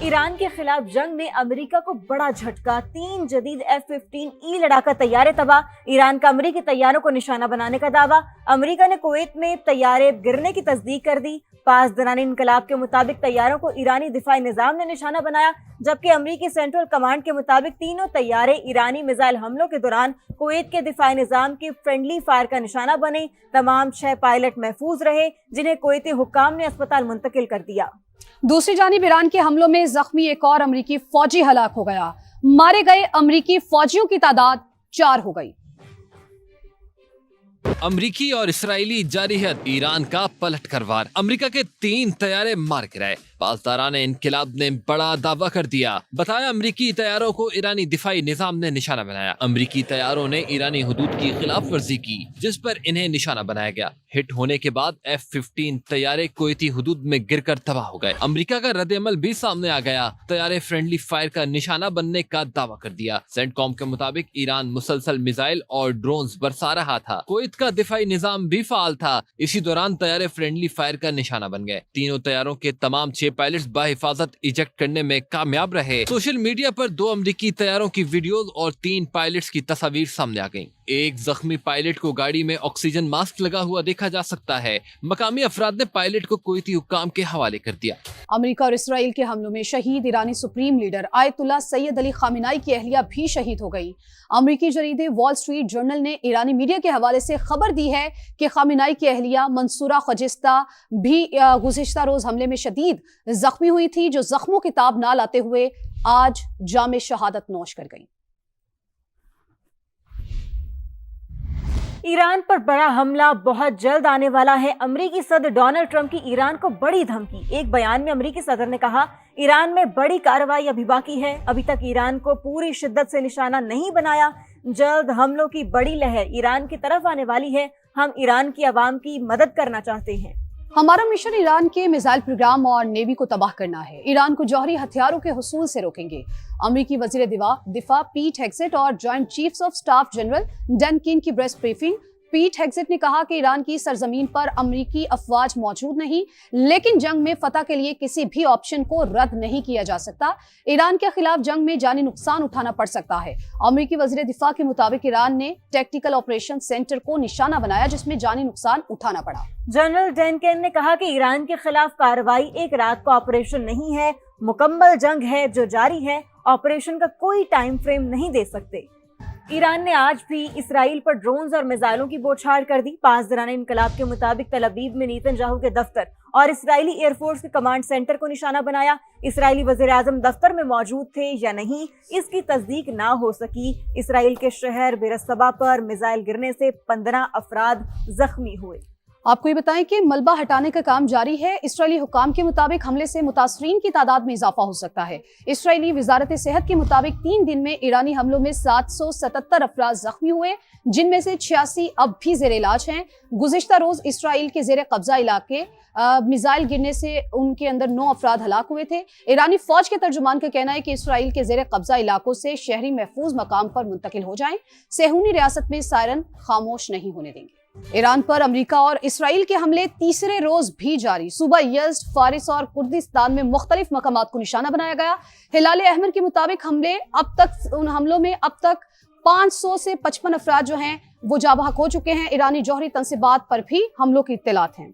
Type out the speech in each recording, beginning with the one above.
ایران کے خلاف جنگ میں امریکہ کو بڑا جھٹکا، 3 جدید F-15E لڑاکا طیارے تباہ، ایران کا امریکی طیاروں کو نشانہ بنانے کا دعویٰ، امریکہ نے کویت میں طیارے گرنے کی تصدیق کر دی، پاسداران انقلاب کے مطابق طیاروں کو ایرانی دفاعی نظام نے نشانہ بنایا، جبکہ امریکی سینٹرل کمانڈ کے مطابق تینوں طیارے ایرانی میزائل حملوں کے دوران کویت کے دفاعی نظام کی فرینڈلی فائر کا نشانہ بنے، تمام 6 پائلٹ محفوظ رہے جنہیں کویتی حکام نے اسپتال منتقل کر دیا۔ دوسری جانب ایران کے حملوں میں زخمی ایک اور امریکی فوجی ہلاک ہو گیا، مارے گئے امریکی فوجیوں کی تعداد 4 ہو گئی۔ امریکی اور اسرائیلی جارحیت، ایران کا پلٹ کر وار، امریکہ کے 3 طیارے مار گرائے، پاسداران انقلاب نے بڑا دعویٰ کر دیا، بتایا امریکی طیاروں کو ایرانی دفاعی نظام نے نشانہ بنایا، امریکی طیاروں نے ایرانی حدود کی خلاف ورزی کی جس پر انہیں نشانہ بنایا گیا، ہٹ ہونے کے بعد F-15 طیارے کویتی حدود میں گر کر تباہ ہو گئے، امریکہ کا رد عمل بھی سامنے آ گیا، طیارے فرینڈلی فائر کا نشانہ بننے کا دعویٰ کر دیا، سینٹ کام کے مطابق ایران مسلسل میزائل اور ڈرونز برسا رہا تھا، کویت کا دفاعی نظام بھی فعال تھا، اسی دوران طیارے فرینڈلی فائر کا نشانہ بن گئے، تینوں طیاروں کے تمام 6 پائلٹس بحفاظت ایجیکٹ کرنے میں کامیاب رہے، سوشل میڈیا پر 2 امریکی طیاروں کی ویڈیوز اور 3 پائلٹس کی تصاویر سامنے آ گئیں، ایک زخمی پائلٹ کو گاڑی میں آکسیجن ماسک لگا ہوا دیکھا جا سکتا ہے، مقامی افراد نے پائلٹ کو کویتی حکام کے حوالے کر دیا۔ امریکہ اور اسرائیل کے حملوں میں شہید ایرانی سپریم لیڈر آیت اللہ سید علی خامنائی کی اہلیہ بھی شہید ہو گئی۔ امریکی جریدے وال سٹریٹ جرنل نے ایرانی میڈیا کے حوالے سے خبر دی ہے کہ خامنائی کی اہلیہ منصورہ خجستہ بھی گزشتہ روز حملے میں شدید زخمی ہوئی تھی، جو زخموں کی تاب نہ لاتے ہوئے آج جام شہادت نوش کر گئی۔ ایران پر بڑا حملہ بہت جلد آنے والا ہے، امریکی صدر ڈونلڈ ٹرمپ کی ایران کو بڑی دھمکی، ایک بیان میں امریکی صدر نے کہا ایران میں بڑی کارروائی ابھی باقی ہے، ابھی تک ایران کو پوری شدت سے نشانہ نہیں بنایا، جلد حملوں کی بڑی لہر ایران کی طرف آنے والی ہے، ہم ایران کی عوام کی مدد کرنا چاہتے ہیں۔ ہمارا مشن ایران کے میزائل پروگرام اور نیوی کو تباہ کرنا ہے، ایران کو جوہری ہتھیاروں کے حصول سے روکیں گے۔ امریکی وزیر دفاع پیٹ ہیگسٹ اور joint chiefs of staff general Dan Caine کی پریس بریفنگ، پیٹ ہیگسٹ نے کہا کہ ایران کی سرزمین پر امریکی افواج موجود نہیں، لیکن جنگ میں فتح کے لیے کسی بھی آپشن کو رد نہیں کیا جا سکتا، ایران کے خلاف جنگ میں جانی نقصان اٹھانا پڑ سکتا ہے۔ امریکی وزیر دفاع کے مطابق ایران نے ٹیکٹیکل آپریشن سینٹر کو نشانہ بنایا جس میں جانی نقصان اٹھانا پڑا۔ جنرل ڈین کین نے کہا کہ ایران کے خلاف کارروائی ایک رات کا آپریشن نہیں ہے، مکمل جنگ ہے جو جاری ہے، آپریشن کا کوئی ٹائم فریم نہیں دے سکتے۔ ایران نے آج بھی اسرائیل پر ڈرونز اور میزائلوں کی بوچھاڑ کر دی، پاسداران انقلاب کے مطابق تل ابیب میں نیتن یاہو کے دفتر اور اسرائیلی ایئر فورس کے کمانڈ سینٹر کو نشانہ بنایا، اسرائیلی وزیر اعظم دفتر میں موجود تھے یا نہیں اس کی تصدیق نہ ہو سکی، اسرائیل کے شہر بیرسبا پر میزائل گرنے سے 15 افراد زخمی ہوئے۔ آپ کو یہ بتائیں کہ ملبہ ہٹانے کا کام جاری ہے، اسرائیلی حکام کے مطابق حملے سے متاثرین کی تعداد میں اضافہ ہو سکتا ہے، اسرائیلی وزارت صحت کے مطابق 3 دن میں ایرانی حملوں میں 777 افراد زخمی ہوئے، جن میں سے 86 اب بھی زیر علاج ہیں۔ گزشتہ روز اسرائیل کے زیر قبضہ علاقے میزائل گرنے سے ان کے اندر 9 افراد ہلاک ہوئے تھے۔ ایرانی فوج کے ترجمان کا کہنا ہے کہ اسرائیل کے زیر قبضہ علاقوں سے شہری محفوظ مقام پر منتقل ہو جائیں، صہیونی ریاست میں سائرن خاموش نہیں ہونے دیں گے۔ ایران پر امریکہ اور اسرائیل کے حملے تیسرے روز بھی جاری، صوبہ یزد، فارس اور کردستان میں مختلف مقامات کو نشانہ بنایا گیا۔ ہلال احمر کے مطابق ان حملوں میں اب تک 500 سے 55 افراد جو ہیں وہ جاں بحق ہو چکے ہیں، ایرانی جوہری تنصیبات پر بھی حملوں کی اطلاعات ہیں۔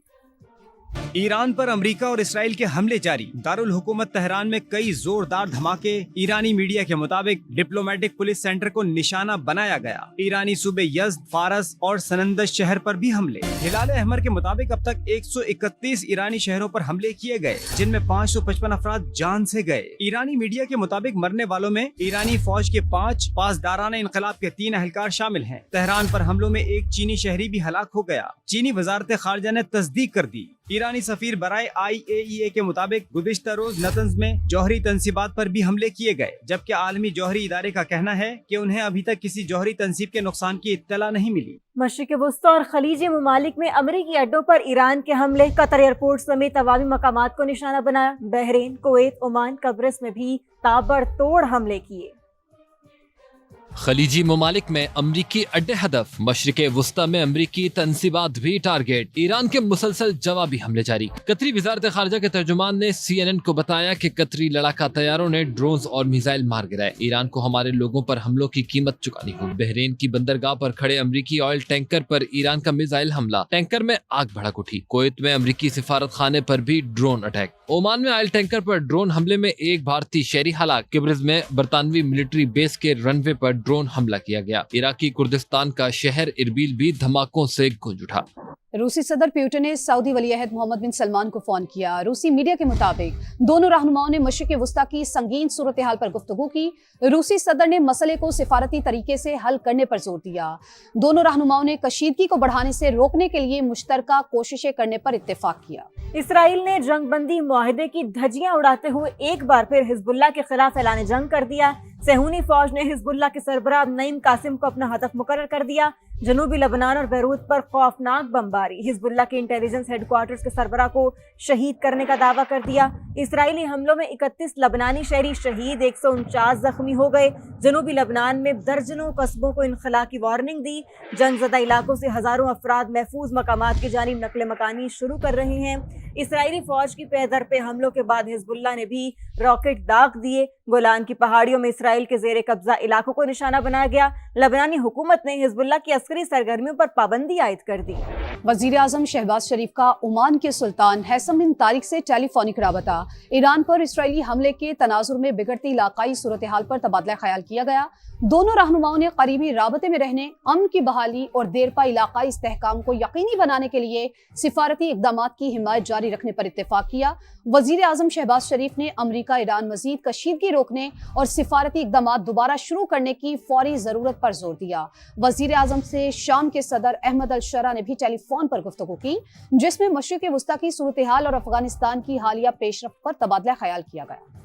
ایران پر امریکہ اور اسرائیل کے حملے جاری، دارالحکومت تہران میں کئی زوردار دھماکے، ایرانی میڈیا کے مطابق ڈپلومیٹک پولیس سینٹر کو نشانہ بنایا گیا، ایرانی صوبے یزد، فارس اور سنندج شہر پر بھی حملے۔ ہلال احمر کے مطابق اب تک 131 ایرانی شہروں پر حملے کیے گئے، جن میں 555 افراد جان سے گئے۔ ایرانی میڈیا کے مطابق مرنے والوں میں ایرانی فوج کے 5، پاسداران انقلاب کے 3 اہلکار شامل ہیں۔ تہران پر حملوں میں ایک چینی شہری بھی ہلاک ہو گیا، چینی وزارت خارجہ نے تصدیق کر دی۔ ایرانی سفیر برائے IAEA کے مطابق گزشتہ روز نتنز میں جوہری تنصیبات پر بھی حملے کیے گئے، جبکہ عالمی جوہری ادارے کا کہنا ہے کہ انہیں ابھی تک کسی جوہری تنصیب کے نقصان کی اطلاع نہیں ملی۔ مشرق وسطی اور خلیجی ممالک میں امریکی اڈوں پر ایران کے حملے، قطر ایئرپورٹ سمیت عوامی مقامات کو نشانہ بنایا، بحرین، کویت، عمان، قبرص میں بھی تابڑ توڑ حملے کیے۔ خلیجی ممالک میں امریکی اڈے ہدف، مشرق وسطی میں امریکی تنصیبات بھی ٹارگیٹ، ایران کے مسلسل جوابی حملے جاری۔ قطری وزارت خارجہ کے ترجمان نے CNN کو بتایا کہ قطری لڑاکا طیاروں نے ڈرونز اور میزائل مار گرائے، ایران کو ہمارے لوگوں پر حملوں کی قیمت چکانی ہوگی۔ بحرین کی بندرگاہ پر کھڑے امریکی آئل ٹینکر پر ایران کا میزائل حملہ، ٹینکر میں آگ بھڑک اٹھی۔ کویت میں امریکی سفارت خانے پر بھی ڈرون اٹیک۔ اومان میں آئل ٹینکر پر ڈرون حملے میں ایک بھارتی شہری ہلاک۔ قبرص میں برطانوی ملٹری بیس کے رن وے پر ڈرون حملہ کیا گیا۔ عراقی کردستان کا شہر اربیل بھی دھماکوں سے گونج اٹھا۔ روسی صدر پیوٹن نے سعودی ولی عہد محمد بن سلمان کو فون کیا۔ روسی میڈیا کے مطابق دونوں رہنماؤں نے مشرق وسطی کی سنگین صورتحال پر گفتگو کی۔ روسی صدر نے مسئلے کو سفارتی طریقے سے حل کرنے پر زور دیا۔ دونوں رہنماؤں نے کشیدگی کو بڑھانے سے روکنے کے لیے مشترکہ کوششیں کرنے پر اتفاق کیا۔ اسرائیل نے جنگ بندی معاہدے کی دھجیاں اڑاتے ہوئے ایک بار پھر حزب اللہ کے خلاف اعلان جنگ کر دیا۔ صہیونی فوج نے حزب اللہ کے سربراہ نعیم قاسم کو اپنا ہدف مقرر کر دیا۔ جنوبی لبنان اور بیروت پر خوفناک بمباری، حزب اللہ کے انٹیلیجنس ہیڈ کوارٹرز کے سربراہ کو شہید کرنے کا دعویٰ کر دیا۔ اسرائیلی حملوں میں 31 لبنانی شہری شہید، 149 زخمی ہو گئے۔ جنوبی لبنان میں درجنوں قصبوں کو انخلا کی وارننگ دی۔ جنگ زدہ علاقوں سے ہزاروں افراد محفوظ مقامات کی جانب نقل مکانی شروع کر رہے ہیں۔ اسرائیلی فوج کی پے در پہ حملوں کے بعد حزب اللہ نے بھی راکٹ داغ دیے۔ گولان کی پہاڑیوں میں اسرائیل کے زیر قبضہ علاقوں کو نشانہ بنایا گیا۔ لبنانی حکومت نے حزب اللہ کی عسکری سرگرمیوں پر پابندی عائد کر دی۔ وزیر اعظم شہباز شریف کا عمان کے سلطان حیثم بن طارق سے ٹیلی فونک رابطہ۔ ایران پر اسرائیلی حملے کے تناظر میں بگڑتی علاقائی صورتحال پر تبادلہ خیال کیا گیا۔ دونوں رہنماؤں نے قریبی رابطے میں رہنے، امن کی بحالی اور دیرپا علاقائی استحکام کو یقینی بنانے کے لیے سفارتی اقدامات کی حمایت جاری رکھنے پر اتفاق کیا۔ وزیر اعظم شہباز شریف نے امریکہ ایران مزید کشیدگی روکنے اور سفارتی اقدامات دوبارہ شروع کرنے کی فوری ضرورت پر زور دیا۔ وزیر اعظم سے شام کے صدر احمد الشرا نے بھی ٹیلی فون پر گفتگو کی، جس میں مشرق وسطی کی صورتحال اور افغانستان کی حالیہ پیش رفت پر تبادلہ خیال کیا گیا۔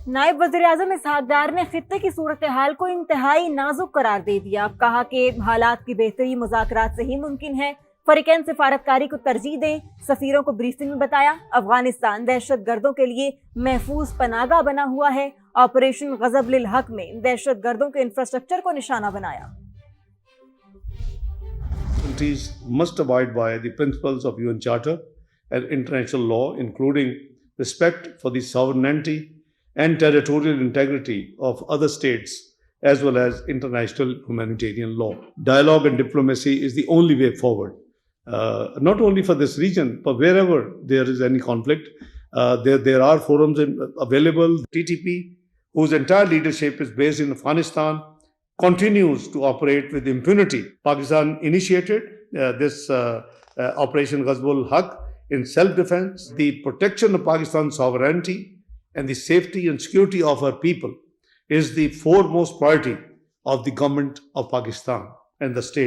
نائب وزیر اعظم اسحاق ڈار نے خطے کی صورتحال کو انتہائی نازک قرار دے دیا۔ کہا کہ حالات کی بہتری مذاکرات سے ہی ممکن ہے۔ فریقین سفارتکاری کو ترجیح دیں۔ سفیروں کو بریفنگ میں بتایا افغانستان دہشت گردوں کے لیے محفوظ پناہ گاہ بنا ہوا ہے۔ آپریشن غضب للحق میں دہشت گردوں کے انفراسٹرکچر کو نشانہ بنایا۔ Countries must abide by the principles of UN Charter and international law, including respect for the sovereignty and territorial integrity of other states, as well as international humanitarian law. Dialogue and diplomacy is the only way forward, not only for this region, but wherever there is any conflict. There are forums available. TTP, whose entire leadership is based in Afghanistan, continues to operate with impunity. Pakistan initiated this Operation Ghazbul Haq in self-defense. The protection of Pakistan's sovereignty and the safety and security of our people is the foremost priority of the government of Pakistan and the state.